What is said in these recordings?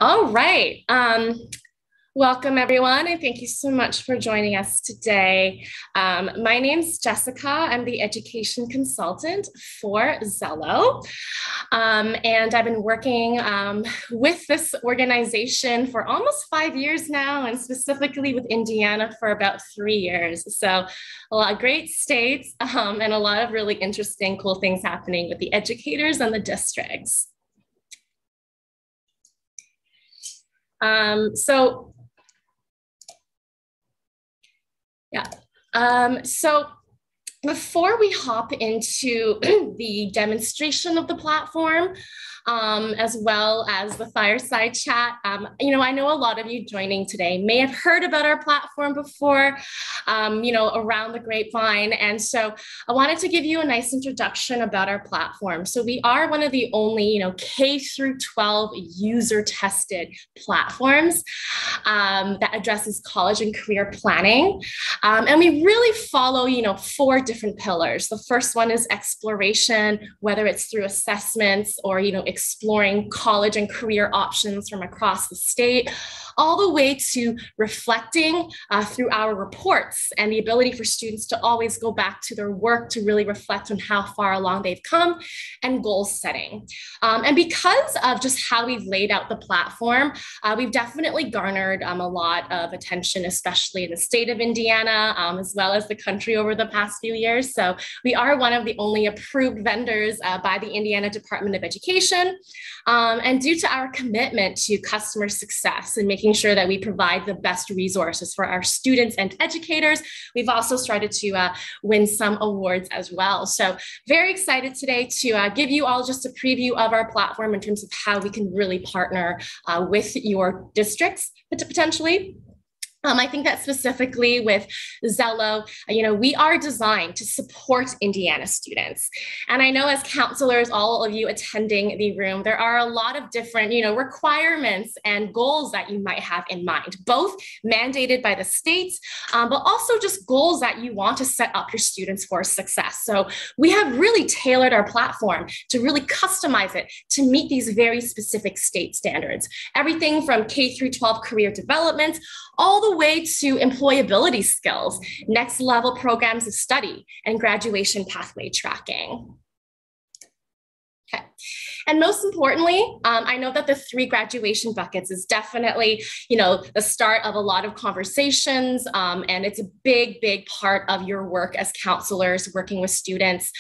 All right. Welcome, everyone, and thank you so much for joining us today. My name's Jessica. I'm the education consultant for Xello. And I've been working with this organization for almost 5 years now, and specifically with Indiana for about 3 years. So a lot of great states and a lot of really interesting, cool things happening with the educators and the districts. So before we hop into the demonstration of the platform, as well as the fireside chat, I know a lot of you joining today may have heard about our platform before, around the grapevine. And so I wanted to give you a nice introduction about our platform. So we are one of the only, K through 12 user tested platforms that addresses college and career planning. And we really follow, 4 different pillars. The first one is exploration, whether it's through assessments or, exploring college and career options from across the state, all the way to reflecting through our reports and the ability for students to always go back to their work to really reflect on how far along they've come, and goal setting. And because of just how we've laid out the platform, we've definitely garnered a lot of attention, especially in the state of Indiana, as well as the country over the past few years. So we are one of the only approved vendors by the Indiana Department of Education. And due to our commitment to customer success and making sure that we provide the best resources for our students and educators, we've also started to win some awards as well. So very excited today to give you all just a preview of our platform in terms of how we can really partner with your districts potentially. I think that specifically with Xello, we are designed to support Indiana students. And I know as counselors, all of you attending the room, there are a lot of different, requirements and goals that you might have in mind, both mandated by the state, but also just goals that you want to set up your students for success. So we have really tailored our platform to really customize it to meet these very specific state standards. Everything from K through 12 career development, all the way to employability skills, next level programs of study, and graduation pathway tracking. Okay. And most importantly, I know that the 3 graduation buckets is definitely, the start of a lot of conversations, and it's a big, big part of your work as counselors working with students.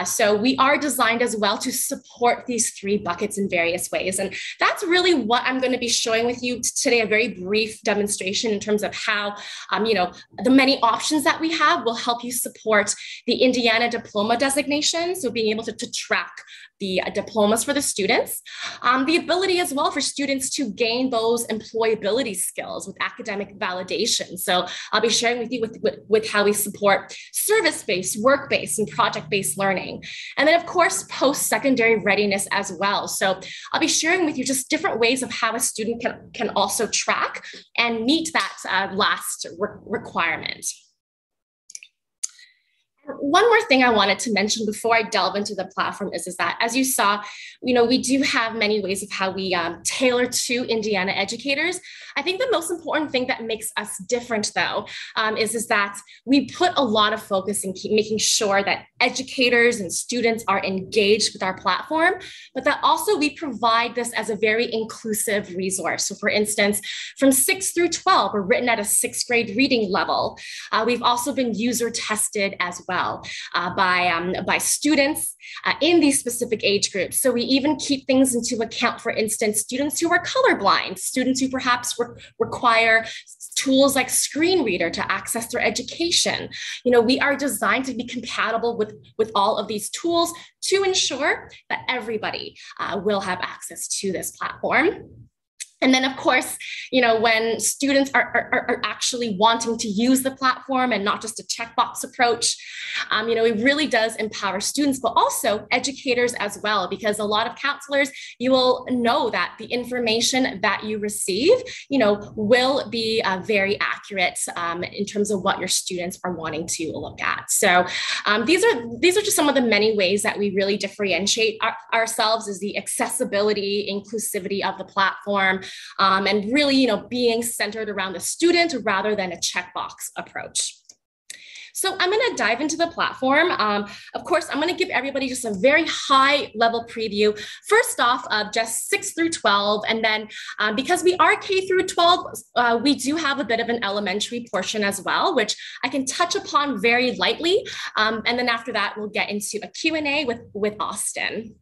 So we are designed as well to support these 3 buckets in various ways. And that's really what I'm going to be showing with you today, a very brief demonstration in terms of how, the many options that we have will help you support the Indiana diploma designation. So being able to track the diplomas for the students, the ability as well for students to gain those employability skills with academic validation. So I'll be sharing with you with how we support service-based, work-based, and project-based learning. And then of course, post-secondary readiness as well. So I'll be sharing with you just different ways of how a student can also track and meet that last requirement. One more thing I wanted to mention before I delve into the platform is that, as you saw, we do have many ways of how we tailor to Indiana educators. I think the most important thing that makes us different, though, is that we put a lot of focus in making sure that educators and students are engaged with our platform, but that also we provide this as a very inclusive resource. So for instance, from 6 through 12, we're written at a 6th grade reading level. We've also been user tested as well by students in these specific age groups. So we even keep things into account, for instance, students who are colorblind, students who perhaps require tools like screen reader to access their education. We are designed to be compatible with all of these tools to ensure that everybody will have access to this platform. And then, of course, when students are actually wanting to use the platform and not just a checkbox approach, it really does empower students, but also educators as well, because a lot of counselors, you will know that the information that you receive, will be very accurate in terms of what your students are wanting to look at. So these are just some of the many ways that we really differentiate ourselves, is the accessibility, inclusivity of the platform. and really, being centered around the student rather than a checkbox approach. So I'm going to dive into the platform. Of course, I'm going to give everybody just a very high level preview. First off, of just 6 through 12. And then because we are K through 12, we do have a bit of an elementary portion as well, which I can touch upon very lightly. And then after that, we'll get into a Q&A with Austin.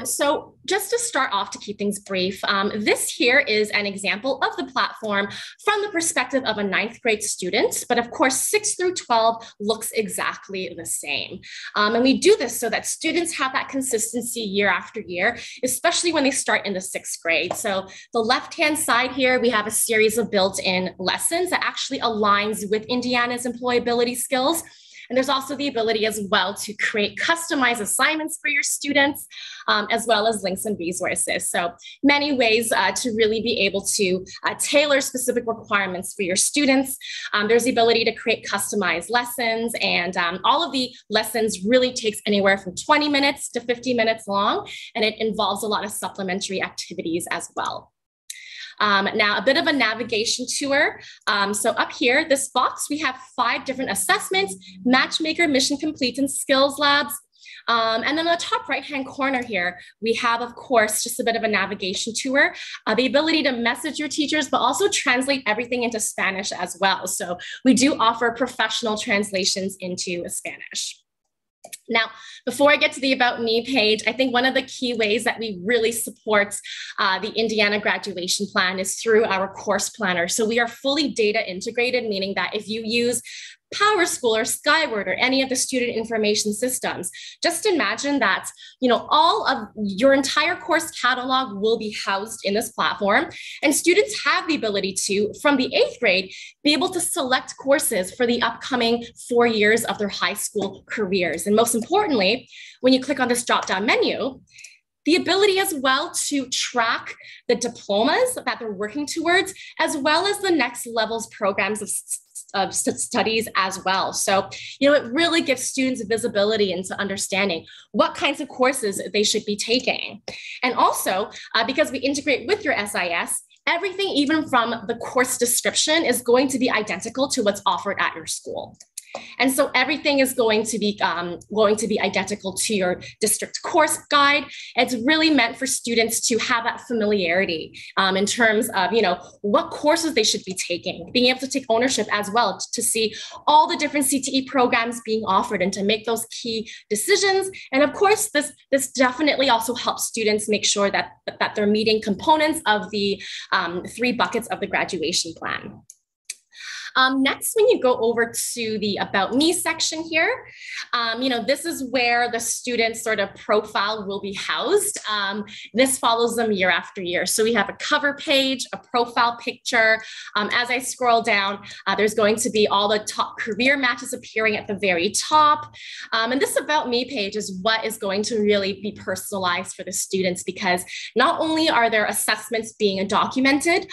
So just to start off, to keep things brief, this here is an example of the platform from the perspective of a 9th grade student, but of course 6 through 12 looks exactly the same. And we do this so that students have that consistency year after year, especially when they start in the 6th grade. So the left-hand side here, we have a series of built-in lessons that actually aligns with Indiana's employability skills. And there's also the ability as well to create customized assignments for your students, as well as links and resources. So many ways to really be able to tailor specific requirements for your students. There's the ability to create customized lessons, and all of the lessons really takes anywhere from 20 minutes to 50 minutes long, and it involves a lot of supplementary activities as well. Now, a bit of a navigation tour. So up here, this box, we have 5 different assessments: Matchmaker, Mission Complete, and Skills Labs. And then on the top right-hand corner here, we have, of course, just a bit of a navigation tour, the ability to message your teachers, but also translate everything into Spanish as well. So we do offer professional translations into Spanish. Now, before I get to the About Me page, I think one of the key ways that we really support the Indiana graduation plan is through our course planner. So we are fully data integrated, meaning that if you use PowerSchool or Skyward or any of the student information systems, just imagine that, all of your entire course catalog will be housed in this platform, and students have the ability to, from the 8th grade, be able to select courses for the upcoming 4 years of their high school careers. And most importantly, when you click on this drop-down menu, the ability as well to track the diplomas that they're working towards, as well as the next levels programs of studies as well. So, it really gives students visibility into understanding what kinds of courses they should be taking. And also, because we integrate with your SIS, everything, even from the course description, is going to be identical to what's offered at your school. And so everything is going to be identical to your district course guide. It's really meant for students to have that familiarity in terms of, what courses they should be taking, being able to take ownership as well, to see all the different CTE programs being offered and to make those key decisions. And of course, this definitely also helps students make sure that they're meeting components of the 3 buckets of the graduation plan. Next, when you go over to the About Me section here, this is where the student's sort of profile will be housed. This follows them year after year. So we have a cover page, a profile picture. As I scroll down, there's going to be all the top career matches appearing at the very top. And this About Me page is what is going to really be personalized for the students, because not only are there assessments being documented,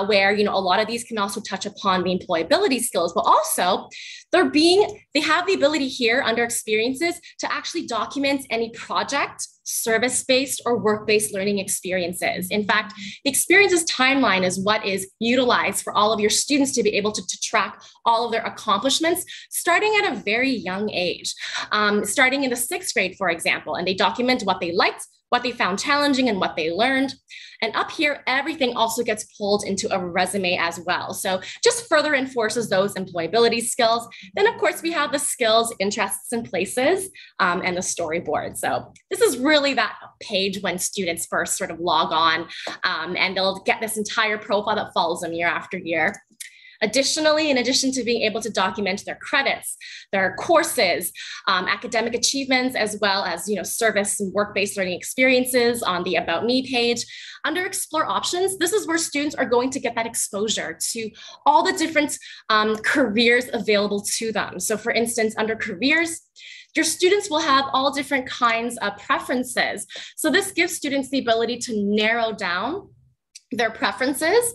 where, a lot of these can also touch upon the employability skills, but also they have the ability here under experiences to actually document any project, service-based, or work-based learning experiences. In fact, the experiences timeline is what is utilized for all of your students to be able to track all of their accomplishments, starting at a very young age, starting in the 6th grade, for example, and they document what they liked, what they found challenging, and what they learned. And up here, everything also gets pulled into a resume as well. So just further enforces those employability skills. Then of course, we have the skills, interests, and places, and the storyboard. So this is really that page when students first sort of log on, and they'll get this entire profile that follows them year after year. Additionally, in addition to being able to document their credits, their courses, academic achievements, as well as service and work-based learning experiences on the About Me page, under Explore Options, this is where students are going to get that exposure to all the different careers available to them. So for instance, under Careers, your students will have all different kinds of preferences. So this gives students the ability to narrow down their preferences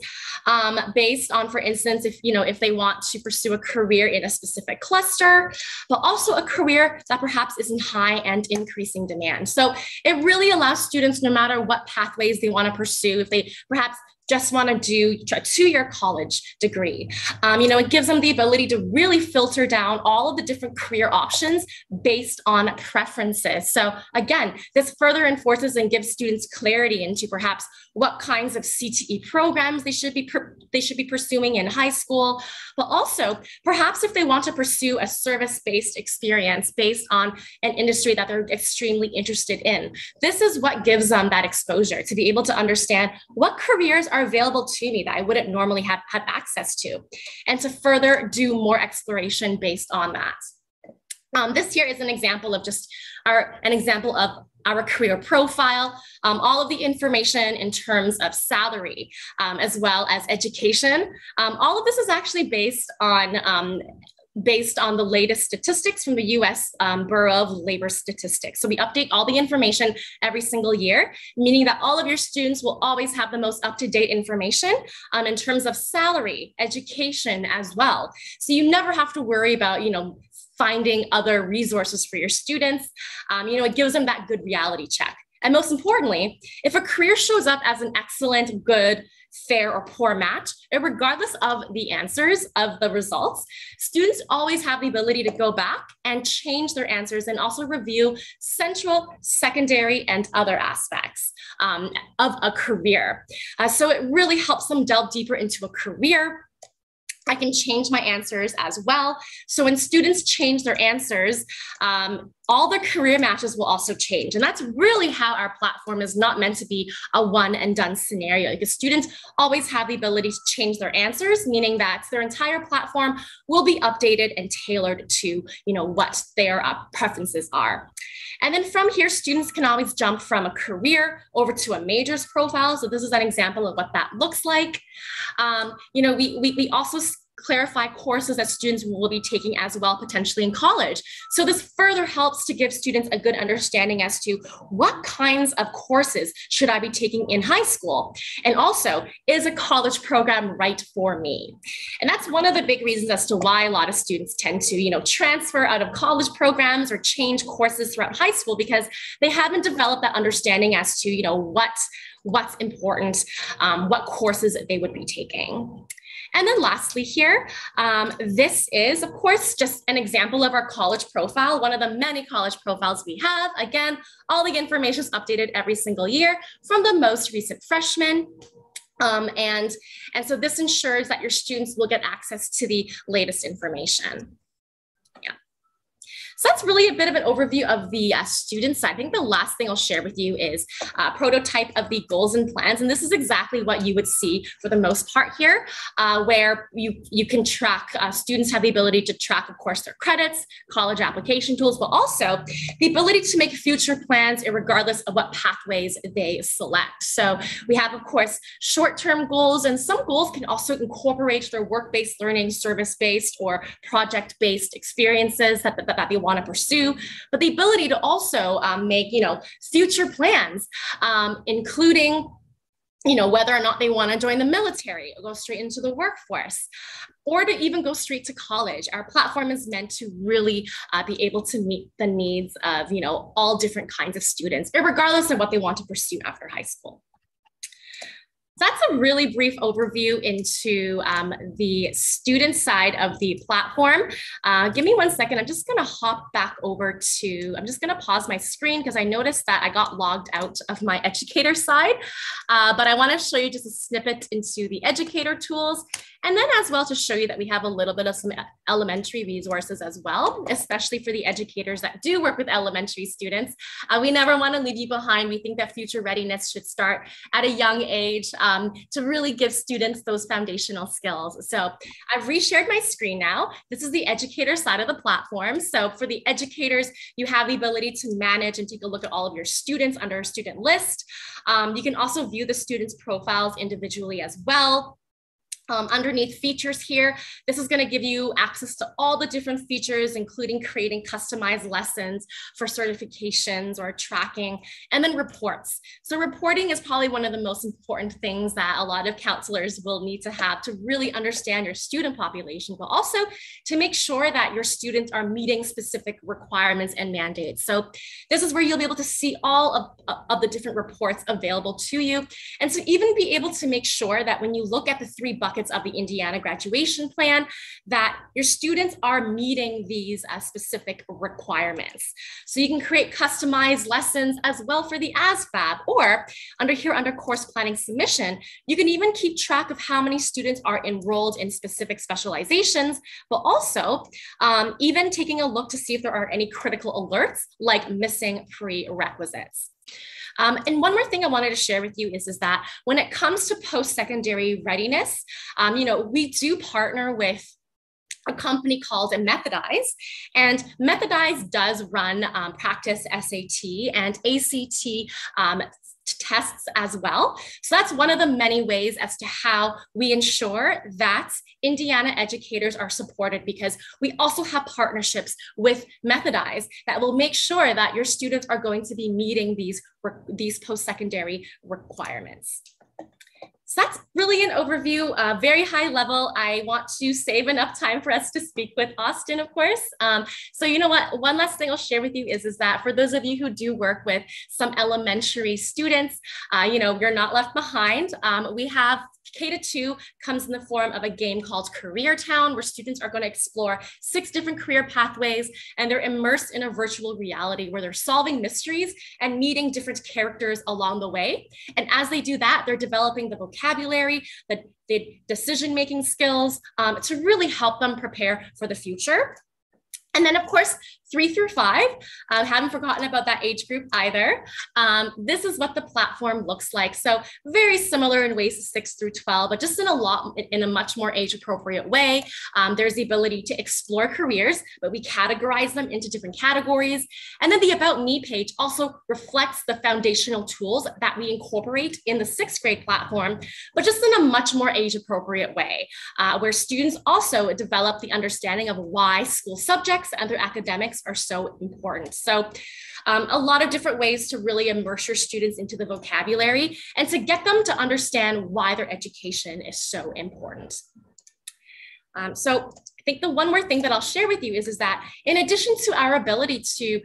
based on, for instance, if they want to pursue a career in a specific cluster, but also a career that perhaps is in high and increasing demand. So it really allows students, no matter what pathways they want to pursue, if they perhaps just want to do a 2-year college degree. It gives them the ability to really filter down all of the different career options based on preferences. So again, this further enforces and gives students clarity into perhaps what kinds of CTE programs they should be pursuing in high school, but also perhaps if they want to pursue a service-based experience based on an industry that they're extremely interested in. This is what gives them that exposure to be able to understand what careers are available to me that I wouldn't normally have access to, and to further do more exploration based on that. This here is an example of our career profile, all of the information in terms of salary, as well as education. All of this is actually based on the latest statistics from the US Bureau of Labor Statistics. So we update all the information every single year, meaning that all of your students will always have the most up-to-date information in terms of salary, education as well. So you never have to worry about, finding other resources for your students. It gives them that good reality check. And most importantly, if a career shows up as an excellent, good, fair, or poor match, regardless of the answers of the results, students always have the ability to go back and change their answers and also review central, secondary, and other aspects of a career. So it really helps them delve deeper into a career. I can change my answers as well. So when students change their answers, all their career matches will also change. And that's really how our platform is not meant to be a one and done scenario, because students always have the ability to change their answers, meaning that their entire platform will be updated and tailored to what their preferences are. And then from here, students can always jump from a career over to a majors profile. So this is an example of what that looks like. We also clarify courses that students will be taking as well, potentially in college. So this further helps to give students a good understanding as to what kinds of courses should I be taking in high school? And also, is a college program right for me? And that's one of the big reasons as to why a lot of students tend to, transfer out of college programs or change courses throughout high school, because they haven't developed that understanding as to, what's important, what courses they would be taking. And then lastly here, this is, of course, just an example of our college profile, one of the many college profiles we have. Again, all the information is updated every single year from the most recent freshman. And so this ensures that your students will get access to the latest information. So that's really a bit of an overview of the student side. I think the last thing I'll share with you is a prototype of the goals and plans. And this is exactly what you would see for the most part here, where you can track, students have the ability to track, of course, their credits, college application tools, but also the ability to make future plans regardless of what pathways they select. So we have, of course, short-term goals, and some goals can also incorporate their work-based learning, service-based, or project-based experiences that they want to pursue, but the ability to also make, future plans, including, whether or not they want to join the military or go straight into the workforce, or to even go straight to college. Our platform is meant to really be able to meet the needs of, all different kinds of students, regardless of what they want to pursue after high school. That's a really brief overview into the student side of the platform. Give me 1 second. I'm just going to hop back over to, I'm just going to pause my screen because I noticed that I got logged out of my educator side. But I want to show you just a snippet into the educator tools. And then as well to show you that we have a little bit of some elementary resources as well, especially for the educators that do work with elementary students. We never want to leave you behind. We think that future readiness should start at a young age to really give students those foundational skills. So I've reshared my screen now. This is the educator side of the platform. So for the educators, you have the ability to manage and take a look at all of your students under a student list. You can also view the students' profiles individually as well. Underneath features here, this is going to give you access to all the different features, including creating customized lessons for certifications or tracking, and then reports. So reporting is probably one of the most important things that a lot of counselors will need to have to really understand your student population, but also to make sure that your students are meeting specific requirements and mandates. So this is where you'll be able to see all of the different reports available to you. And so even be able to make sure that when you look at the 3 buckets of the Indiana graduation plan, that your students are meeting these specific requirements. So you can create customized lessons as well for the ASVAB, or under course planning submission, you can even keep track of how many students are enrolled in specific specializations, but also even taking a look to see if there are any critical alerts like missing prerequisites. And one more thing I wanted to share with you is that when it comes to post-secondary readiness, we do partner with a company called Methodize, and Methodize does run practice SAT and ACT tests as well. So that's one of the many ways as to how we ensure that Indiana educators are supported, because we also have partnerships with Methodize that will make sure that your students are going to be meeting these post-secondary requirements. So that's really an overview, very high level. I want to save enough time for us to speak with Austin, of course. So you know what, one last thing I'll share with you is that for those of you who do work with some elementary students, you're not left behind. We have K-2 comes in the form of a game called Career Town, where students are going to explore 6 different career pathways, and they're immersed in a virtual reality where they're solving mysteries and meeting different characters along the way. And as they do that, they're developing the vocabulary, the decision-making skills to really help them prepare for the future. And then, of course, 3 through 5, haven't forgotten about that age group either. This is what the platform looks like. So very similar in ways to 6 through 12, but just in a much more age appropriate way. There's the ability to explore careers, but we categorize them into different categories. And then the About Me page also reflects the foundational tools that we incorporate in the 6th grade platform, but just in a much more age appropriate way, where students also develop the understanding of why school subjects and their academics are so important. So a lot of different ways to really immerse your students into the vocabulary and to get them to understand why their education is so important. So I think the one more thing that I'll share with you is that in addition to our ability to,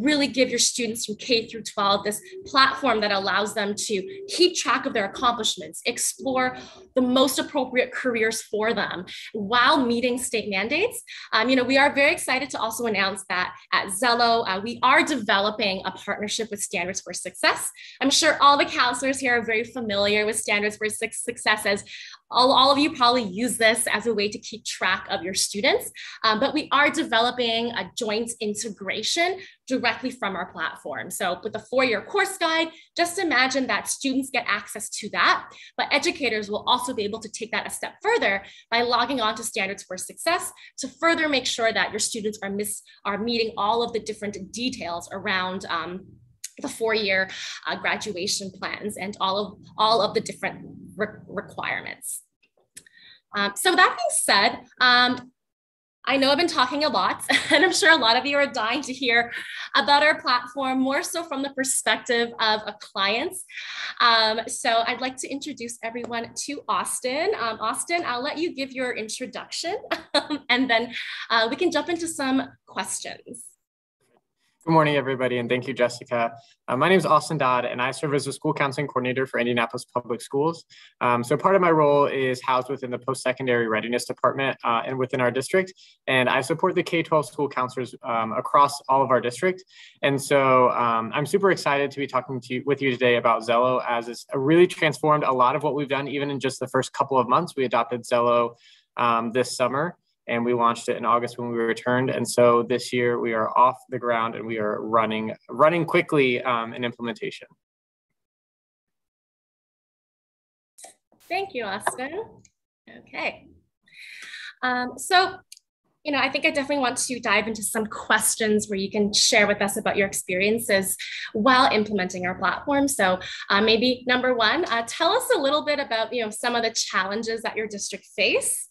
really give your students from K through 12 this platform that allows them to keep track of their accomplishments, explore the most appropriate careers for them while meeting state mandates, we are very excited to also announce that at Xello, we are developing a partnership with Standards for Success. I'm sure all the counselors here are very familiar with Standards for Success, as all of you probably use this as a way to keep track of your students, but we are developing a joint integration directly from our platform. So with the 4-year course guide, just imagine that students get access to that, but educators will also be able to take that a step further by logging on to Standards for Success to further make sure that your students are meeting all of the different details around the 4-year graduation plans and all of the different requirements. So that being said, I know I've been talking a lot, and I'm sure a lot of you are dying to hear about our platform, more so from the perspective of a client. So I'd like to introduce everyone to Austin. Austin, I'll let you give your introduction, and then we can jump into some questions. Good morning, everybody, and thank you, Jessica. My name is Austin Dodd, and I serve as the school counseling coordinator for Indianapolis Public Schools. So part of my role is housed within the post-secondary readiness department and within our district, and I support the K-12 school counselors across all of our district. And so I'm super excited to be talking with you today about Xello, as it's really transformed a lot of what we've done, even in just the first couple of months. We adopted Xello this summer, and we launched it in August when we returned. And so this year we are off the ground and we are running quickly in implementation. Thank you, Austin. Okay. So I think I definitely want to dive into some questions where you can share with us about your experiences while implementing our platform. So maybe number one, tell us a little bit about, some of the challenges that your district faced,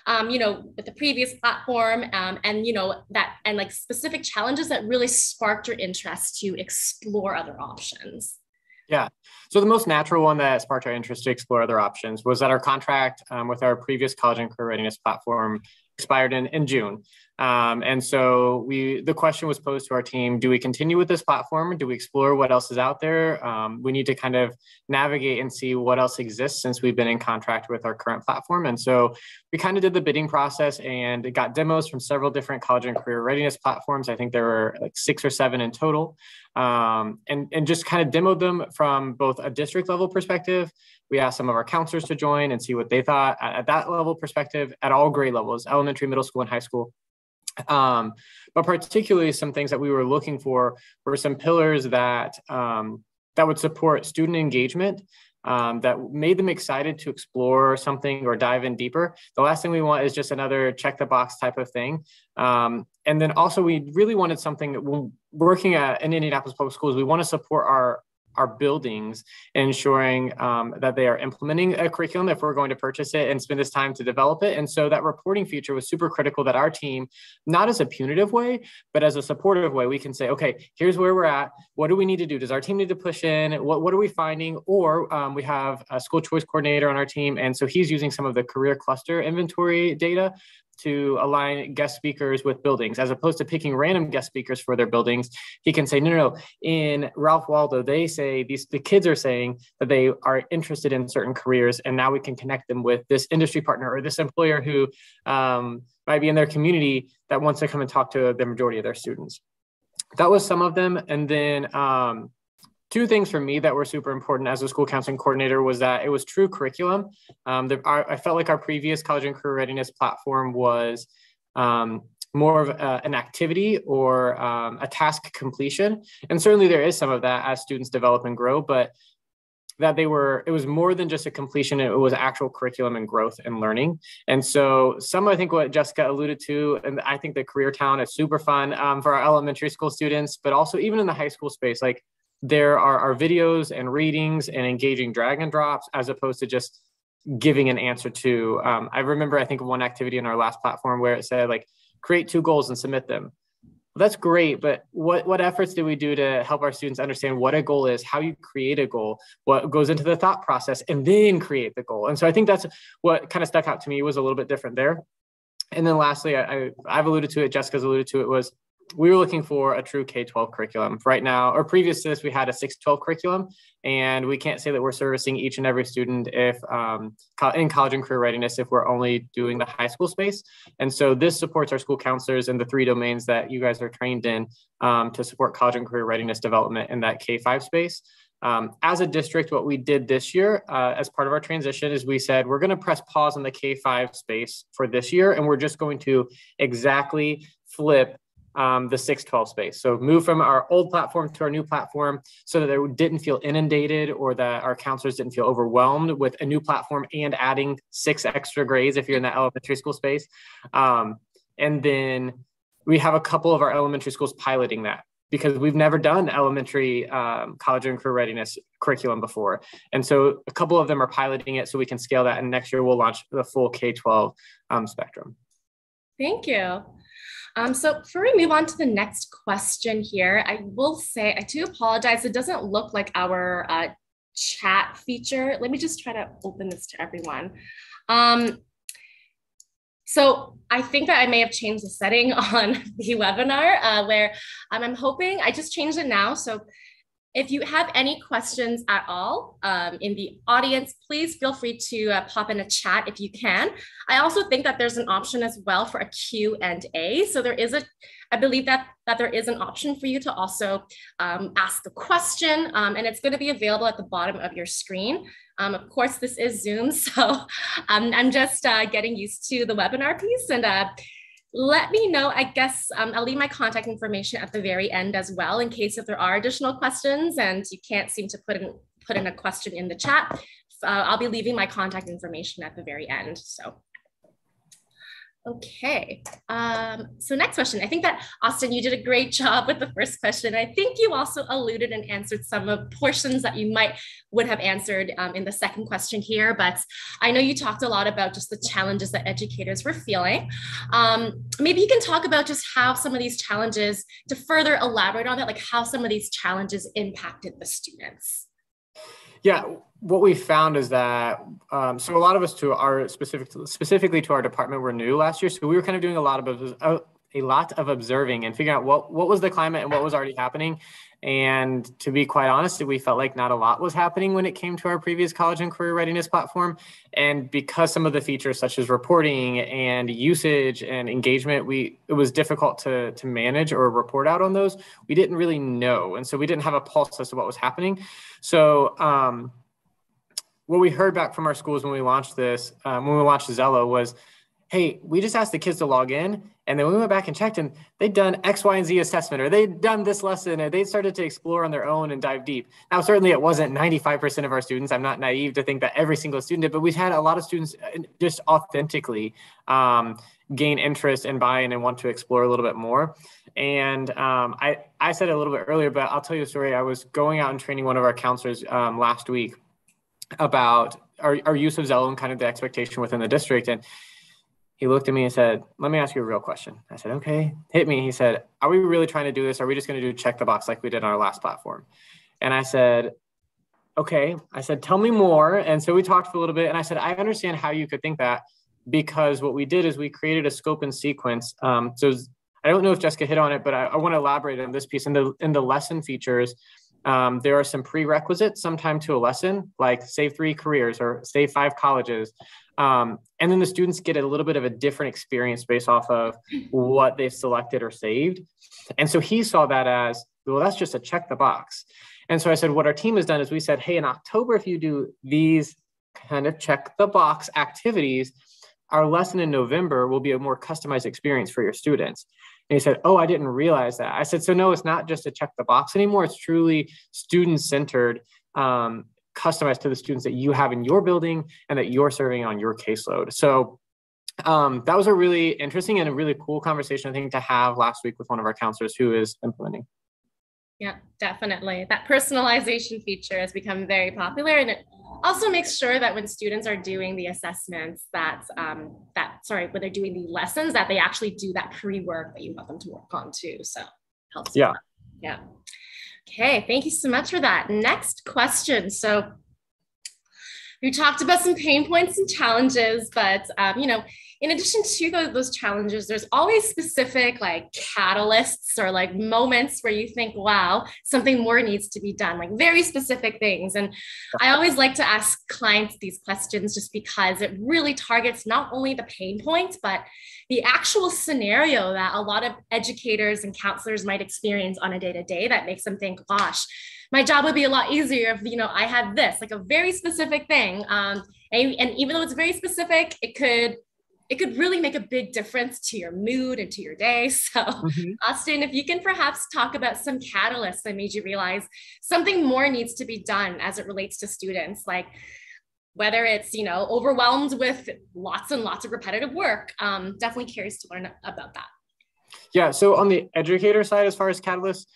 with the previous platform, and like specific challenges that really sparked your interest to explore other options. Yeah. So the most natural one that sparked our interest to explore other options was that our contract with our previous college and career readiness platform expired in June. And so the question was posed to our team, do we continue with this platform? Do we explore what else is out there? We need to kind of navigate and see what else exists since we've been in contract with our current platform. And so we kind of did the bidding process and got demos from several different college and career readiness platforms. I think there were like 6 or 7 in total. And just kind of demoed them from both a district level perspective. We asked some of our counselors to join and see what they thought at that level perspective at all grade levels, elementary, middle school, and high school. But particularly some things that we were looking for were some pillars that would support student engagement, that made them excited to explore something or dive in deeper. The last thing we want is just another check the box type of thing. And then also we really wanted something that when working in Indianapolis Public Schools, we want to support our buildings, ensuring that they are implementing a curriculum if we're going to purchase it and spend this time to develop it. And so that reporting feature was super critical that our team, not as a punitive way, but as a supportive way, we can say, okay, here's where we're at. What do we need to do? Does our team need to push in? What are we finding? Or we have a school choice coordinator on our team. And so he's using some of the career cluster inventory data to align guest speakers with buildings, as opposed to picking random guest speakers for their buildings. He can say, no. In Ralph Waldo, they say the kids are saying that they are interested in certain careers, and now we can connect them with this industry partner or this employer who might be in their community that wants to come and talk to the majority of their students. That was some of them. And then two things for me that were super important as a school counseling coordinator was that it was true curriculum. I felt like our previous college and career readiness platform was more of an activity or a task completion. And certainly there is some of that as students develop and grow, but that it was more than just a completion. It was actual curriculum and growth and learning. And so I think what Jessica alluded to, and I think the career town is super fun for our elementary school students, but also even in the high school space, like there are videos and readings and engaging drag and drops as opposed to just giving an answer to, I remember, I think one activity in our last platform where it said like, create 2 goals and submit them. Well, that's great, but what efforts do we do to help our students understand what a goal is, how you create a goal, what goes into the thought process, and then create the goal? And so I think that's what kind of stuck out to me was a little bit different there. And then lastly, I've alluded to it, Jessica's alluded to it, was we were looking for a true K-12 curriculum. Right now, or previous to this, we had a 6-12 curriculum, and we can't say that we're servicing each and every student if in college and career readiness if we're only doing the high school space. And so this supports our school counselors in the 3 domains that you guys are trained in to support college and career readiness development in that K-5 space. As a district, what we did this year as part of our transition is we said, we're going to press pause on the K-5 space for this year, and we're just going to exactly flip the 6-12 space. So move from our old platform to our new platform so that they didn't feel inundated or that our counselors didn't feel overwhelmed with a new platform and adding 6 extra grades if you're in the elementary school space. And then we have a couple of our elementary schools piloting that because we've never done elementary college and career readiness curriculum before. And so a couple of them are piloting it so we can scale that. And next year we'll launch the full K-12 spectrum. Thank you. So before we move on to the next question here, I will say, I do apologize. It doesn't look like our chat feature. Let me just try to open this to everyone. So I think that I may have changed the setting on the webinar where I'm hoping, I just changed it now. So if you have any questions at all in the audience, please feel free to pop in a chat if you can. I also think that there's an option as well for a Q&A. So there is I believe that there is an option for you to also ask a question, and it's going to be available at the bottom of your screen. Of course, this is Zoom, so I'm just getting used to the webinar piece, and let me know. I guess I'll leave my contact information at the very end as well, in case if there are additional questions and you can't seem to put in a question in the chat. I'll be leaving my contact information at the very end. So, Okay. So next question. I think that Austin, you did a great job with the first question. I think you also alluded and answered some of portions that you would have answered in the second question here, but I know you talked a lot about just the challenges that educators were feeling. Maybe you can talk about just how some of these challenges, to further elaborate on that, like how some of these challenges impacted the students. Yeah, what we found is that, so a lot of us specifically to our department were new last year. So we were kind of doing a lot of observing and figuring out what was the climate and what was already happening. And to be quite honest, we felt like not a lot was happening when it came to our previous college and career readiness platform. And because some of the features such as reporting and usage and engagement, it was difficult to manage or report out on those. We didn't really know. And so we didn't have a pulse as to what was happening. So what we heard back from our schools when we launched Xello was, hey, we just asked the kids to log in, and then we went back and checked, and they'd done X, Y, and Z assessment, or they'd done this lesson, and they started to explore on their own and dive deep. Now, certainly it wasn't 95% of our students. I'm not naive to think that every single student did, but we've had a lot of students just authentically gain interest and buy-in and want to explore a little bit more. And I said it a little bit earlier, but I'll tell you a story. I was going out and training one of our counselors last week about our use of Xello and kind of the expectation within the district. And he looked at me and said, let me ask you a real question. I said, okay, hit me. He said, are we really trying to do this? Are we just going to do check the box like we did on our last platform? And I said, okay. I said, tell me more. And so we talked for a little bit, and I said, I understand how you could think that, because what we did is we created a scope and sequence. So I don't know if Jessica hit on it, but I want to elaborate on this piece. In the lesson features, there are some prerequisites sometime to a lesson, like save 3 careers or save 5 colleges. And then the students get a little bit of a different experience based off of what they've selected or saved. And so he saw that as, well, that's just a check the box. And so I said, what our team has done is we said, hey, in October, if you do these kind of check the box activities, our lesson in November will be a more customized experience for your students. And he said, oh, I didn't realize that. I said, so no, it's not just a check the box anymore. It's truly student-centered, customized to the students that you have in your building and that you're serving on your caseload. So that was a really interesting and a really cool conversation, I think, to have last week with one of our counselors who is implementing. Yeah, definitely. That personalization feature has become very popular, and it also makes sure that when students are doing the assessments when they're doing the lessons, that they actually do that pre-work that you want them to work on too. So helps. Yeah. Yeah. Okay. Thank you so much for that. Next question. So we talked about some pain points and challenges, but in addition to those challenges, there's always specific like catalysts or like moments where you think, wow, something more needs to be done, like very specific things. And I always like to ask clients these questions just because it really targets not only the pain points, but the actual scenario that a lot of educators and counselors might experience on a day-to-day that makes them think, gosh, my job would be a lot easier if, I had this, like a very specific thing. And even though it's very specific, it could really make a big difference to your mood and to your day. So Austin, if you can perhaps talk about some catalysts that made you realize something more needs to be done as it relates to students, like whether it's, overwhelmed with lots and lots of repetitive work. Definitely curious to learn about that. Yeah, so on the educator side, as far as catalysts,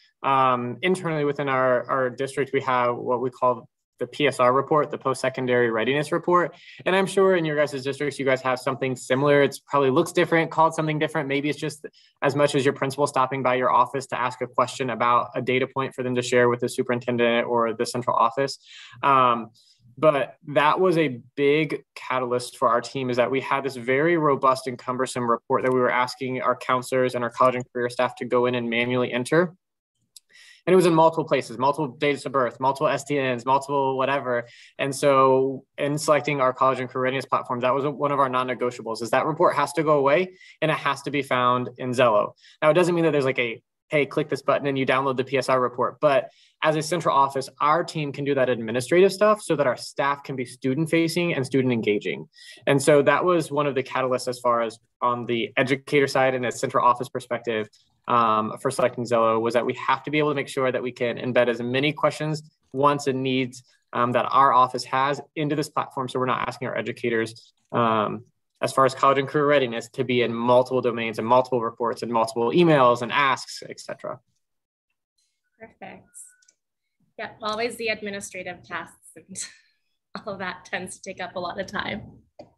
internally within our district, we have what we call the PSR report, the post-secondary readiness report. And I'm sure in your guys' districts, you guys have something similar. It's probably looks different, called something different. Maybe it's just as much as your principal stopping by your office to ask a question about a data point for them to share with the superintendent or the central office. But that was a big catalyst for our team, is that we had this very robust and cumbersome report that we were asking our counselors and our college and career staff to go in and manually enter. And it was in multiple places, multiple dates of birth, multiple STNs, multiple whatever. And so in selecting our college and career readiness platform, that was one of our non-negotiables, is that report has to go away and it has to be found in Xello. Now, it doesn't mean that there's like hey, click this button and you download the PSR report. But as a central office, our team can do that administrative stuff so that our staff can be student facing and student engaging. And so that was one of the catalysts as far as on the educator side and a central office perspective for selecting Xello, was that we have to be able to make sure that we can embed as many questions, wants, and needs that our office has into this platform. So we're not asking our educators as far as college and career readiness to be in multiple domains and multiple reports and multiple emails and asks, etc. Perfect. Yeah, always the administrative tasks and all of that tends to take up a lot of time.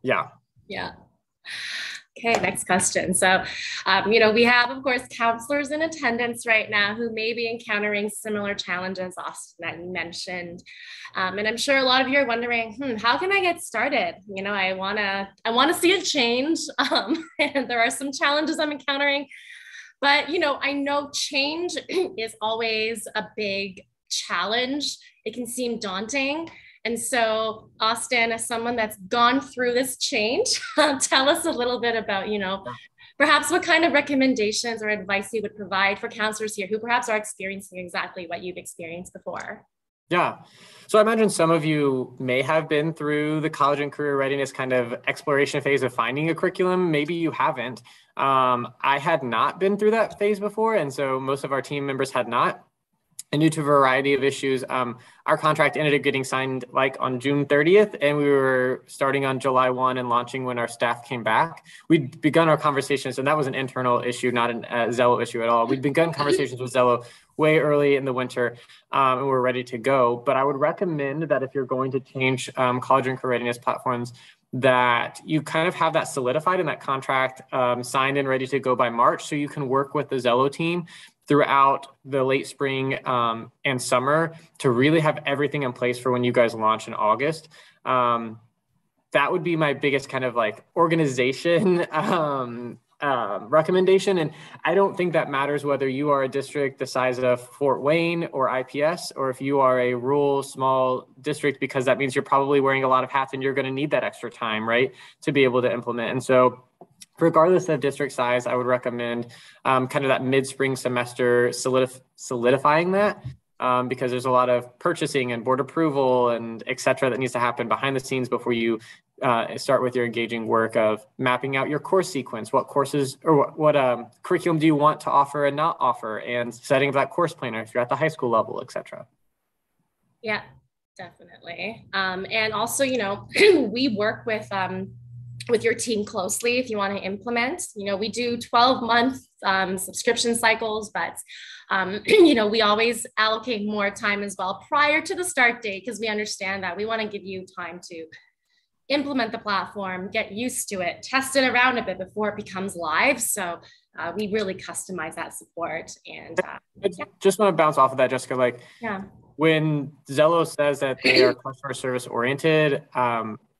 Yeah. Yeah. Okay, next question. So, we have, of course, counselors in attendance right now who may be encountering similar challenges, Austin, that you mentioned. And I'm sure a lot of you are wondering, how can I get started? I want to see a change. And there are some challenges I'm encountering. But, I know change is always a big challenge. It can seem daunting. And so, Austin, as someone that's gone through this change, tell us a little bit about, perhaps what kind of recommendations or advice you would provide for counselors here who perhaps are experiencing exactly what you've experienced before. Yeah. So I imagine some of you may have been through the college and career readiness kind of exploration phase of finding a curriculum. Maybe you haven't. I had not been through that phase before. And so most of our team members had not. And due to a variety of issues, our contract ended up getting signed like on June 30th, and we were starting on July 1 and launching when our staff came back. We'd begun our conversations, and that was an internal issue, not a Xello issue at all. We'd begun conversations with Xello way early in the winter, and we're ready to go. But I would recommend that if you're going to change college and career readiness platforms, that you kind of have that solidified and that contract signed and ready to go by March, so you can work with the Xello team throughout the late spring and summer to really have everything in place for when you guys launch in August. That would be my biggest kind of like organization recommendation. And I don't think that matters whether you are a district the size of Fort Wayne or IPS, or if you are a rural small district, because that means you're probably wearing a lot of hats and you're going to need that extra time, right, to be able to implement. And so regardless of district size, I would recommend kind of that mid-spring semester solidifying that because there's a lot of purchasing and board approval and et cetera that needs to happen behind the scenes before you start with your engaging work of mapping out your course sequence, what courses or what curriculum do you want to offer and not offer, and setting up that course planner if you're at the high school level, et cetera. Yeah, definitely. And also, we work with your team closely if you want to implement. We do 12-month subscription cycles, but we always allocate more time as well prior to the start date, because we understand that we want to give you time to implement the platform, get used to it, test it around a bit before it becomes live. So we really customize that support. And I just want to bounce off of that, Jessica. When Xello says that they are customer service oriented,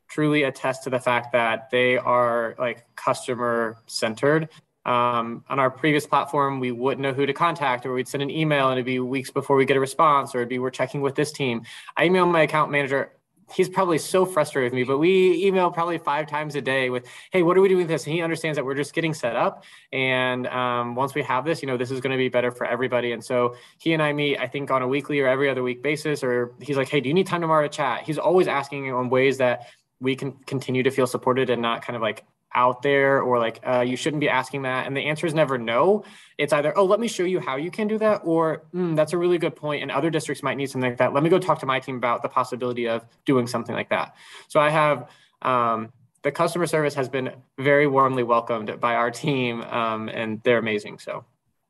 truly attest to the fact that they are like customer centered. On our previous platform, we wouldn't know who to contact, or we'd send an email and it'd be weeks before we get a response, or it'd be, we're checking with this team. I email my account manager. He's probably so frustrated with me, but we email probably 5 times a day with, hey, what are we doing with this? And he understands that we're just getting set up. And once we have this, this is going to be better for everybody. And so he and I meet, I think, on a weekly or every other week basis, or he's like, hey, do you need time tomorrow to chat? He's always asking on ways that we can continue to feel supported and not kind of like out there, or like, you shouldn't be asking that. And the answer is never no. It's either, oh, let me show you how you can do that, or that's a really good point, and other districts might need something like that. Let me go talk to my team about the possibility of doing something like that. So I have, the customer service has been very warmly welcomed by our team, and they're amazing. So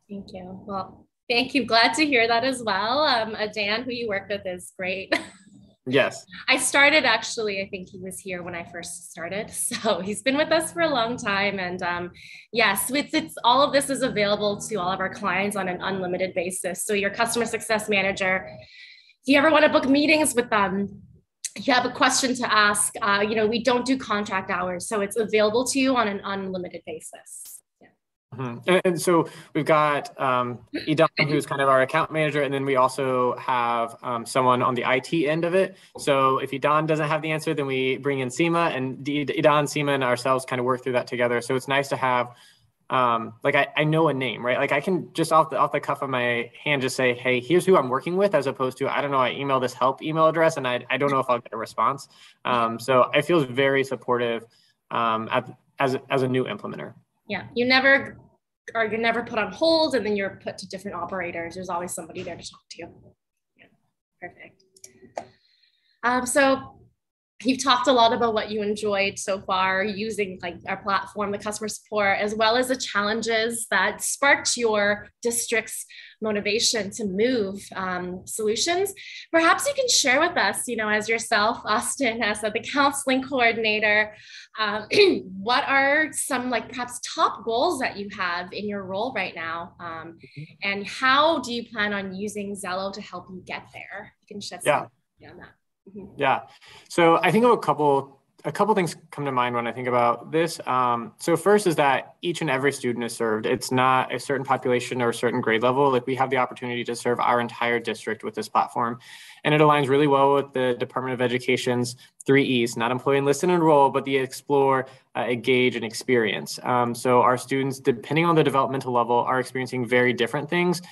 thank you. Well, thank you. Glad to hear that as well. Dan, who you work with, is great. Yes. I started, actually, I think he was here when I first started. So he's been with us for a long time. And yes, it's all of this is available to all of our clients on an unlimited basis. So your customer success manager, if you ever want to book meetings with them, if you have a question to ask, we don't do contract hours. So it's available to you on an unlimited basis. Mm-hmm. And so we've got Idan, who's kind of our account manager, and then we also have someone on the IT end of it. So if Idan doesn't have the answer, then we bring in Seema, and Idan, Seema, and ourselves kind of work through that together. So it's nice to have, I know a name, right? Like I can just off the cuff of my hand just say, hey, here's who I'm working with, as opposed to, I don't know, I email this help email address and I don't know if I'll get a response. So I feel very supportive as a new implementer. Yeah, you're never put on hold and then you're put to different operators. There's always somebody there to talk to you. Yeah, perfect. So You've talked a lot about what you enjoyed so far using like our platform, the customer support, as well as the challenges that sparked your district's motivation to move solutions. Perhaps you can share with us, as yourself, Austin, as the counseling coordinator, what are some like perhaps top goals that you have in your role right now? And how do you plan on using Xello to help you get there? You can shed some light on that. Yeah. So I think of a couple things come to mind when I think about this. So first is that each and every student is served. It's not a certain population or a certain grade level. Like we have the opportunity to serve our entire district with this platform. And it aligns really well with the Department of Education's 3 E's, not employ, enlist, and enroll, but the explore, engage, and experience. So our students, depending on the developmental level, are experiencing very different things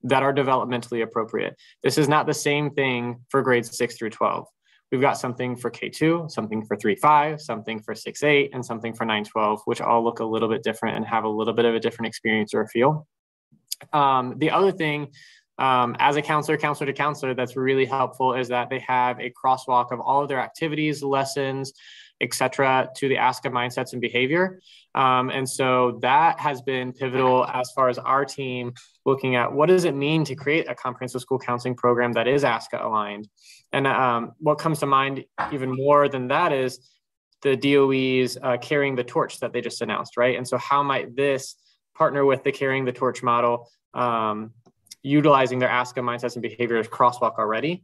that are developmentally appropriate. This is not the same thing for grades 6 through 12. We've got something for K2, something for 3-5, something for 6-8, and something for 9-12, which all look a little bit different and have a little bit of a different experience or a feel. The other thing, as a counselor to counselor, that's really helpful is that they have a crosswalk of all of their activities, lessons, etc., to the ASCA mindsets and behavior. And so that has been pivotal as far as our team looking at what does it mean to create a comprehensive school counseling program that is ASCA aligned. And what comes to mind even more than that is the DOE's carrying the torch that they just announced, right? And so how might this partner with the carrying the torch model, utilizing their ASCA mindsets and behaviors crosswalk already?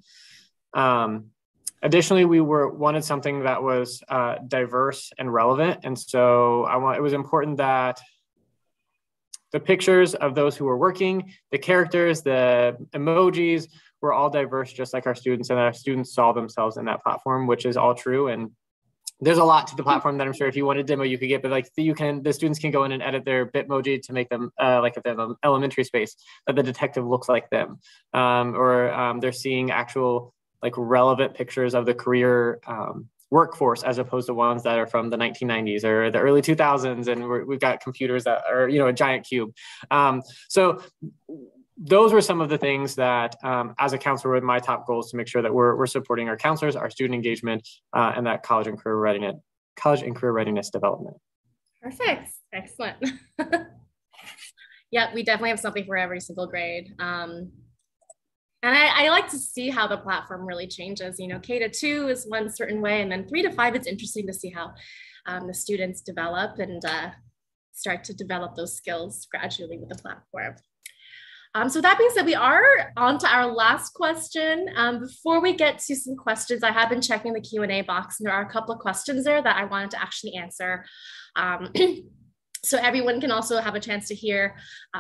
Additionally, we wanted something that was diverse and relevant. And so it was important that the pictures of those who were working, the characters, the emojis were all diverse, just like our students, and that our students saw themselves in that platform, which is all true. And there's a lot to the platform that I'm sure if you want a demo, you could get, but like the students can go in and edit their Bitmoji to make them like if they have an elementary space, that the detective looks like them, or they're seeing actual like relevant pictures of the career workforce as opposed to ones that are from the 1990s or the early 2000s, and we've got computers that are a giant cube. So those were some of the things that as a counselor were my top goals, to make sure that we're supporting our counselors, our student engagement, and that college and career readiness development. Perfect. Excellent. Yeah, we definitely have something for every single grade. And I like to see how the platform really changes. K-2 is one certain way, and then 3-5, it's interesting to see how the students develop and start to develop those skills gradually with the platform. So that being said, we are on to our last question. Before we get to some questions, I have been checking the Q&A box, and there are a couple of questions there that I wanted to actually answer. So everyone can also have a chance to hear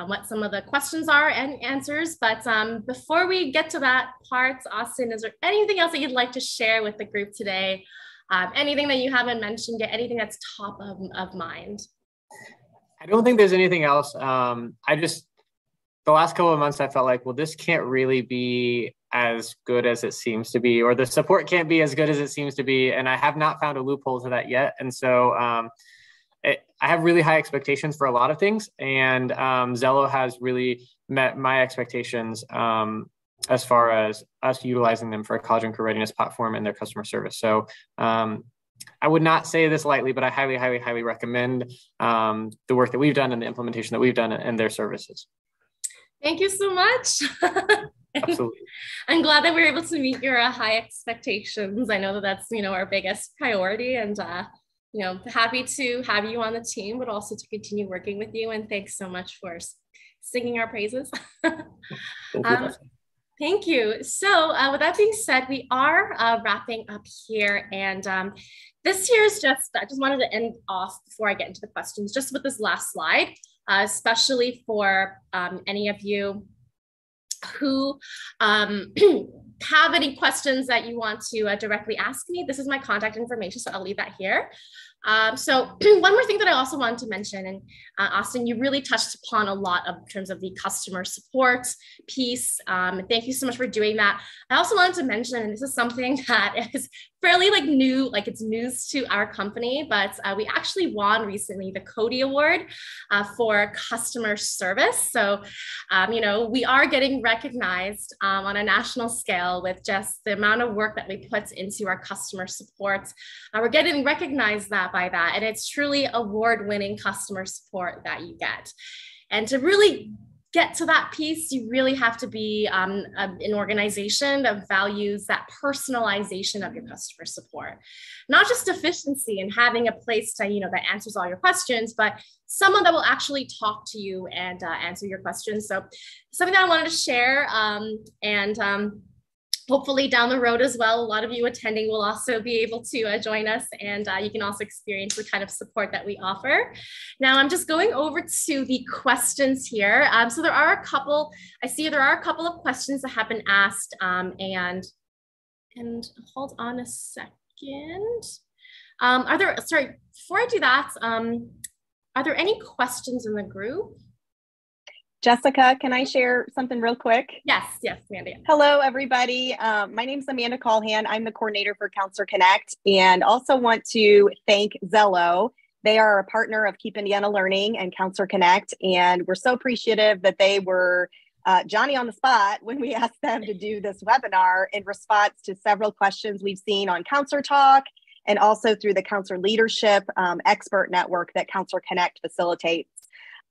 what some of the questions are and answers. But before we get to that part, Austin, is there anything else that you'd like to share with the group today? Anything that you haven't mentioned yet, anything that's top of mind? I don't think there's anything else. The last couple of months, I felt like, well, this can't really be as good as it seems to be, or the support can't be as good as it seems to be. And I have not found a loophole to that yet. And so I have really high expectations for a lot of things, and Xello has really met my expectations as far as us utilizing them for a college and career readiness platform and their customer service. So I would not say this lightly, but I highly, highly, highly recommend the work that we've done and the implementation that we've done and their services. Thank you so much. Absolutely. I'm glad that we were able to meet your high expectations. I know that that's, our biggest priority, and happy to have you on the team, but also to continue working with you. And thanks so much for singing our praises. Thank you. So with that being said, we are wrapping up here. And this here is I just wanted to end off before I get into the questions, just with this last slide, especially for any of you who have any questions that you want to directly ask me. This is my contact information, so I'll leave that here. So one more thing that I also wanted to mention, and Austin, you really touched upon a lot in terms of the customer support piece. Thank you so much for doing that. I also wanted to mention, and this is something that is fairly like new, like it's news to our company, but we actually won recently the Cody Award for customer service. So, you know, we are getting recognized on a national scale with just the amount of work that we put into our customer support. We're getting recognized by that. And it's truly award-winning customer support that you get. And to really get to that piece, you really have to be an organization that values that personalization of your customer support, not just efficiency and having a place to, you know, that answers all your questions, but someone that will actually talk to you and answer your questions. So something that I wanted to share, hopefully down the road as well, a lot of you attending will also be able to join us, and you can also experience the kind of support that we offer. Now, I'm just going over to the questions here. So there are a couple, I see there are a couple of questions that have been asked, and hold on a second. Sorry, before I do that, are there any questions in the group? Jessica, can I share something real quick? Yes, Amanda. Hello, everybody. My name is Amanda Callahan. I'm the coordinator for Counselor Connect, and also want to thank Xello. They are a partner of Keep Indiana Learning and Counselor Connect, and we're so appreciative that they were Johnny on the spot when we asked them to do this webinar in response to several questions we've seen on Counselor Talk, and also through the Counselor Leadership Expert Network that Counselor Connect facilitates.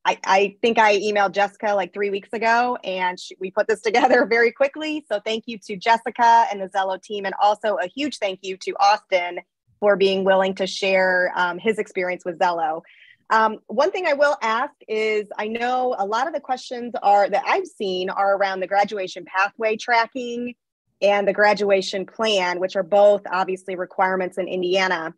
I think I emailed Jessica like 3 weeks ago, and we put this together very quickly. So thank you to Jessica and the Xello team, and also a huge thank you to Austin for being willing to share his experience with Xello. One thing I will ask is, I know a lot of the questions that I've seen are around the graduation pathway tracking and the graduation plan, which are both obviously requirements in Indiana.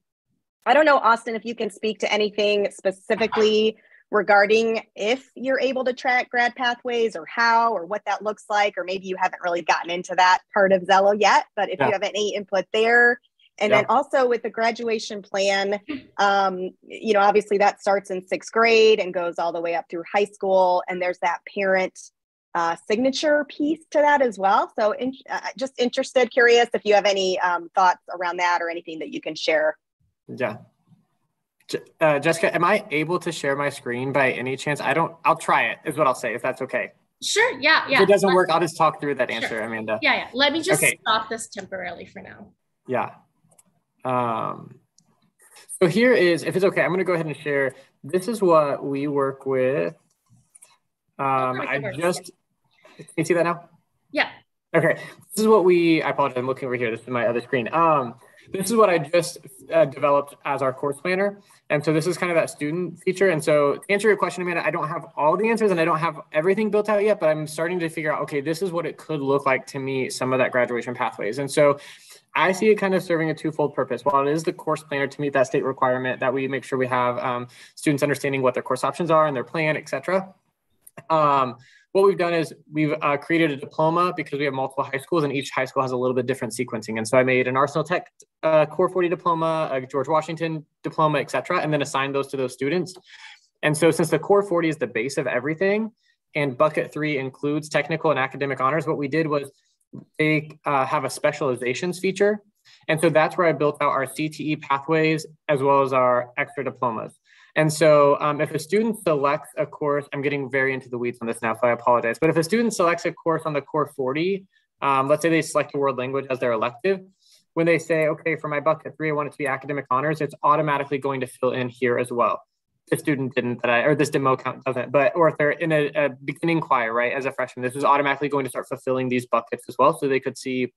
I don't know, Austin, if you can speak to anything specifically regarding if you're able to track grad pathways, or how, or what that looks like, or maybe you haven't really gotten into that part of Xello yet, but if you have any input there. And then also with the graduation plan, you know, obviously that starts in 6th grade and goes all the way up through high school. And there's that parent signature piece to that as well. So just interested, curious if you have any thoughts around that or anything that you can share. Yeah. Jessica, am I able to share my screen by any chance? I'll try it, is what I'll say, if that's okay. Sure, yeah. If it doesn't work, I'll just talk through that answer, Amanda. Yeah. Let me just stop this temporarily for now. Yeah. So here is, if it's okay, I'm going to go ahead and share. This is what we work with. Can you see that now? Yeah. Okay. This is what I apologize, I'm looking over here. This is my other screen. This is what I just developed as our course planner. And so this is kind of that student feature. And so to answer your question, Amanda, I don't have all the answers and I don't have everything built out yet, but I'm starting to figure out, okay, this is what it could look like to meet some of that graduation pathways. And so I see it kind of serving a twofold purpose. While it is the course planner to meet that state requirement that we make sure we have students understanding what their course options are and their plan, et cetera. What we've done is we've created a diploma because we have multiple high schools and each high school has a little bit different sequencing. And so I made an Arsenal Tech Core 40 diploma, a George Washington diploma, et cetera, and then assigned those to those students. And so since the Core 40 is the base of everything and bucket 3 includes technical and academic honors, what we did was they have a specializations feature. And so that's where I built out our CTE pathways as well as our extra diplomas. And so if a student selects a course, I'm getting very into the weeds on this now, so I apologize. But if a student selects a course on the Core 40, let's say they select a world language as their elective, when they say, okay, for my bucket 3, I want it to be academic honors, it's automatically going to fill in here as well. The student didn't, or this demo count doesn't, or if they're in a beginning choir, right, as a freshman, this is automatically going to start fulfilling these buckets as well. So they could see,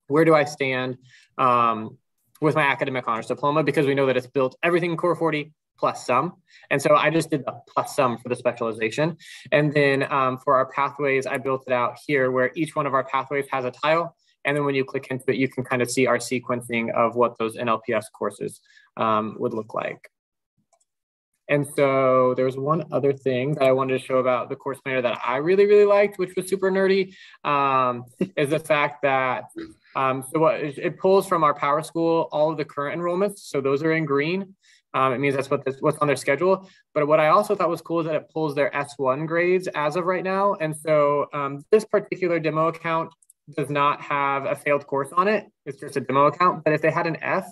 where do I stand with my academic honors diploma? Because we know that it's built everything in Core 40 plus some. And so I just did the plus some for the specialization. And then for our pathways, I built it out here where each one of our pathways has a tile. And then when you click into it, you can kind of see our sequencing of what those NLPS courses would look like. And so there's one other thing that I wanted to show about the course planner that I really, really liked, which was super nerdy, is the fact that it pulls from our Power School all of the current enrollments. So those are in green. It means that's what's on their schedule. But what I also thought was cool is that it pulls their S1 grades as of right now. And so this particular demo account does not have a failed course on it, it's just a demo account. But if they had an F,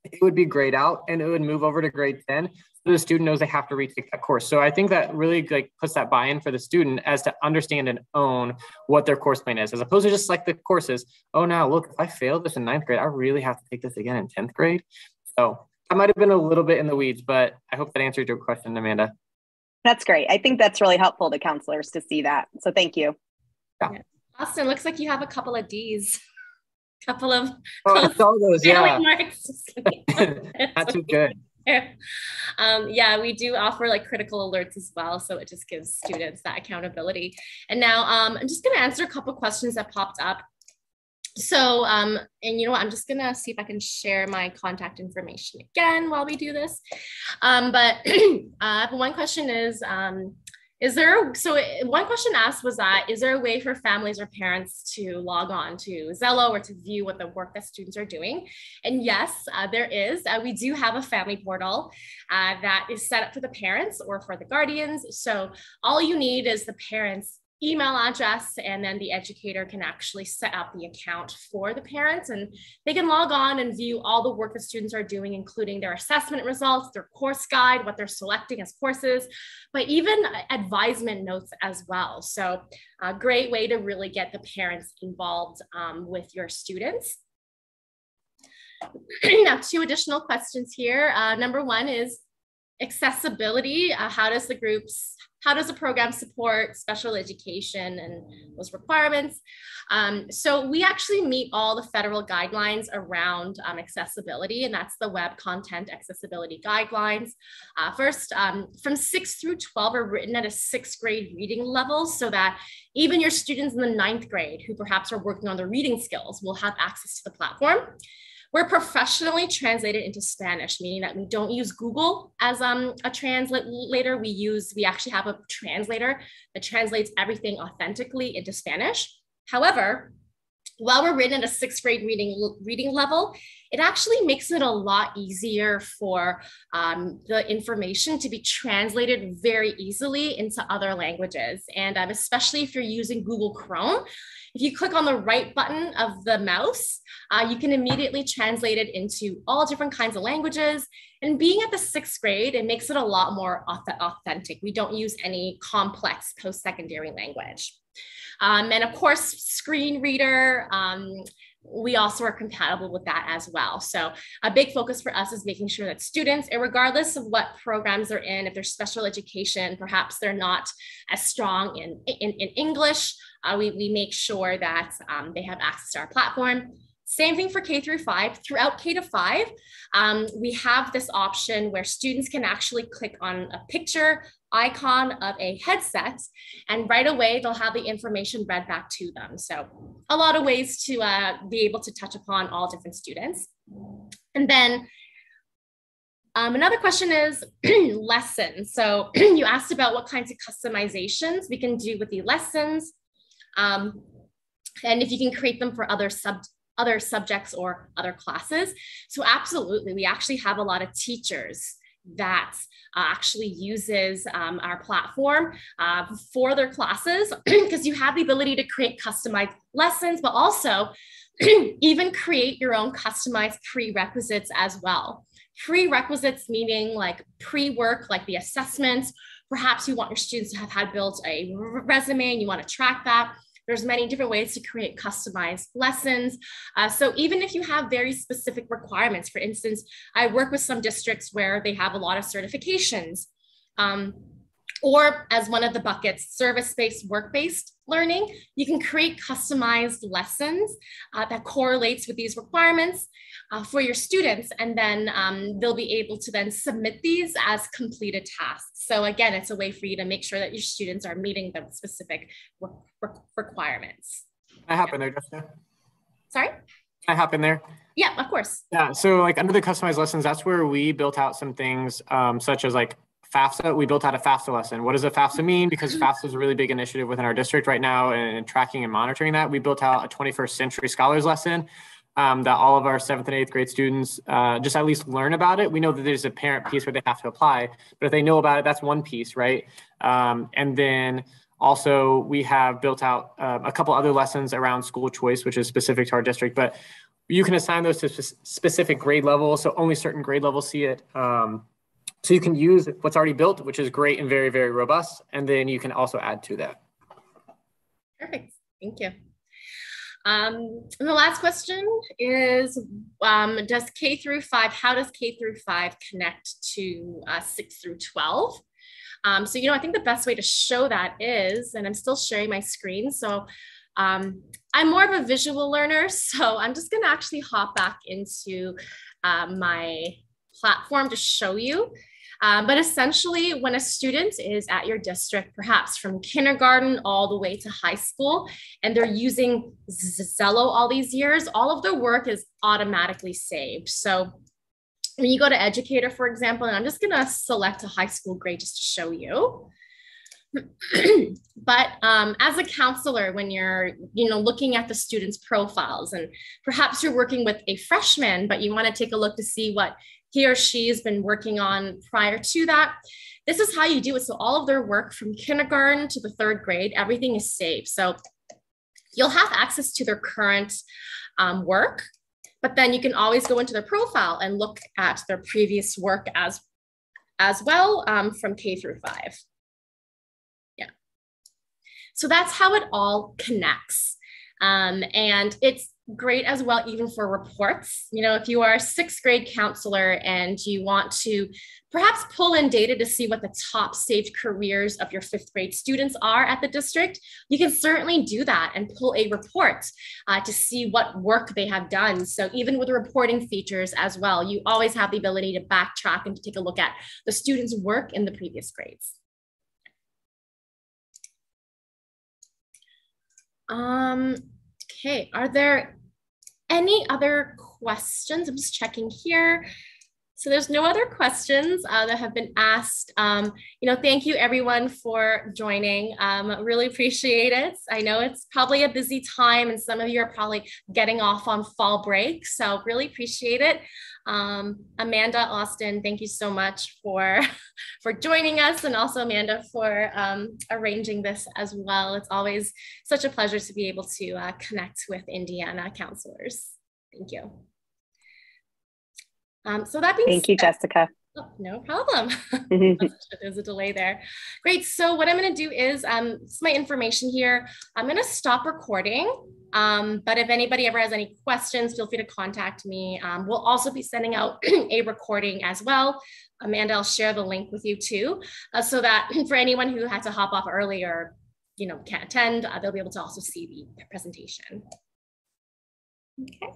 it would be grayed out and it would move over to grade 10. So the student knows they have to retake that course. So I think that really like puts that buy-in for the student as to understand and own what their course plan is, as opposed to just like the courses. Oh, now look, if I failed this in 9th grade, I really have to take this again in 10th grade. So I might've been a little bit in the weeds, but I hope that answered your question, Amanda. That's great. I think that's really helpful to counselors to see that. So thank you. Yeah. Austin, looks like you have a couple of Ds. Couple of those, yeah. marks. Not too good. Yeah, we do offer like critical alerts as well. So it just gives students that accountability. And now I'm just going to answer a couple of questions that popped up. So, and you know what, I'm just going to see if I can share my contact information again while we do this. But one question is one question asked was that, is there a way for families or parents to log on to Xello or to view what the work that students are doing? And yes, there is. We do have a family portal that is set up for the parents or for the guardians. So all you need is the parents' email address, and then the educator can actually set up the account for the parents, and they can log on and view all the work that students are doing, including their assessment results, their course guide, what they're selecting as courses, but even advisement notes as well. So a great way to really get the parents involved with your students. Now, 2 additional questions here. Number 1 is accessibility. How does the program support special education and those requirements? So we actually meet all the federal guidelines around accessibility, and that's the Web Content Accessibility Guidelines. First, from 6 through 12 are written at a 6th grade reading level, so that even your students in the 9th grade who perhaps are working on their reading skills will have access to the platform. We're professionally translated into Spanish, meaning that we don't use Google as a translator. We actually have a translator that translates everything authentically into Spanish. However, while we're written at a 6th grade reading level, it actually makes it a lot easier for the information to be translated very easily into other languages. And especially if you're using Google Chrome, if you click on the right button of the mouse, you can immediately translate it into all different kinds of languages. And being at the 6th grade, it makes it a lot more authentic. We don't use any complex post-secondary language. And of course, screen reader, we also are compatible with that as well. So a big focus for us is making sure that students, regardless of what programs they're in, if they're special education, perhaps they're not as strong in English, we make sure that they have access to our platform. Same thing for K through 5. Throughout K to 5, we have this option where students can actually click on a picture icon of a headset, and right away they'll have the information read back to them. So a lot of ways to be able to touch upon all different students. And then another question is lessons. So you asked about what kinds of customizations we can do with the lessons, and if you can create them for other subjects or other classes. So absolutely, we actually have a lot of teachers that actually uses our platform for their classes, because you have the ability to create customized lessons, but also even create your own customized prerequisites as well. Prerequisites meaning like pre-work, like the assessments. Perhaps you want your students to have had built a resume and you want to track that. There's many different ways to create customized lessons. So even if you have very specific requirements, for instance, I work with some districts where they have a lot of certifications, or as one of the buckets, service-based, work-based learning, you can create customized lessons that correlates with these requirements for your students, and then they'll be able to then submit these as completed tasks. So again, it's a way for you to make sure that your students are meeting the specific requirements. Can I hop in there, Jessica? Sorry? Can I hop in there? Yeah, of course. Yeah, so like under the customized lessons, that's where we built out some things such as like FAFSA. We built out a FAFSA lesson. What does a FAFSA mean? Because FAFSA is a really big initiative within our district right now, and tracking and monitoring that. We built out a 21st Century Scholars lesson that all of our 7th and 8th grade students just at least learn about it. We know that there's a parent piece where they have to apply, but if they know about it, that's one piece, right? And then Also, we have built out a couple other lessons around school choice, which is specific to our district, but you can assign those to specific grade levels. So only certain grade levels see it. So you can use what's already built, which is great and very, very robust. And then you can also add to that. Perfect. Thank you. And the last question is, does K through 5, how does K through 5 connect to 6 through 12? So, I think the best way to show that is, and I'm still sharing my screen. So I'm more of a visual learner. So I'm just going to actually hop back into my platform to show you. But essentially, when a student is at your district, perhaps from kindergarten all the way to high school, and they're using Xello all these years, all of their work is automatically saved. So when you go to educator, for example, and I'm just going to select a high school grade just to show you. But as a counselor, when you're, looking at the students' profiles, and perhaps you're working with a freshman, but you want to take a look to see what he or she has been working on prior to that, this is how you do it. So all of their work from kindergarten to the 3rd grade, everything is saved. So you'll have access to their current work, but then you can always go into their profile and look at their previous work as well from K through 5. Yeah. So that's how it all connects. And it's great as well, even for reports. If you are a 6th grade counselor and you want to perhaps pull in data to see what the top saved careers of your 5th grade students are at the district, you can certainly do that and pull a report to see what work they have done. So even with reporting features as well, you always have the ability to backtrack and to take a look at the students' work in the previous grades. Okay, are there any other questions? I'm just checking here. So there's no other questions that have been asked. Thank you everyone for joining. Really appreciate it. I know it's probably a busy time and some of you are probably getting off on fall break. So really appreciate it. Amanda, Austin, thank you so much for joining us, and also Amanda for arranging this as well. It's always such a pleasure to be able to connect with Indiana counselors. Thank you. So that being Thank you, Jessica. Oh, no problem. There's a delay there. Great. So what I'm going to do is, it's my information here. I'm going to stop recording. But if anybody ever has any questions, feel free to contact me. We'll also be sending out a recording as well. Amanda, I'll share the link with you too, so that for anyone who had to hop off early or can't attend, they'll be able to also see the presentation. Okay.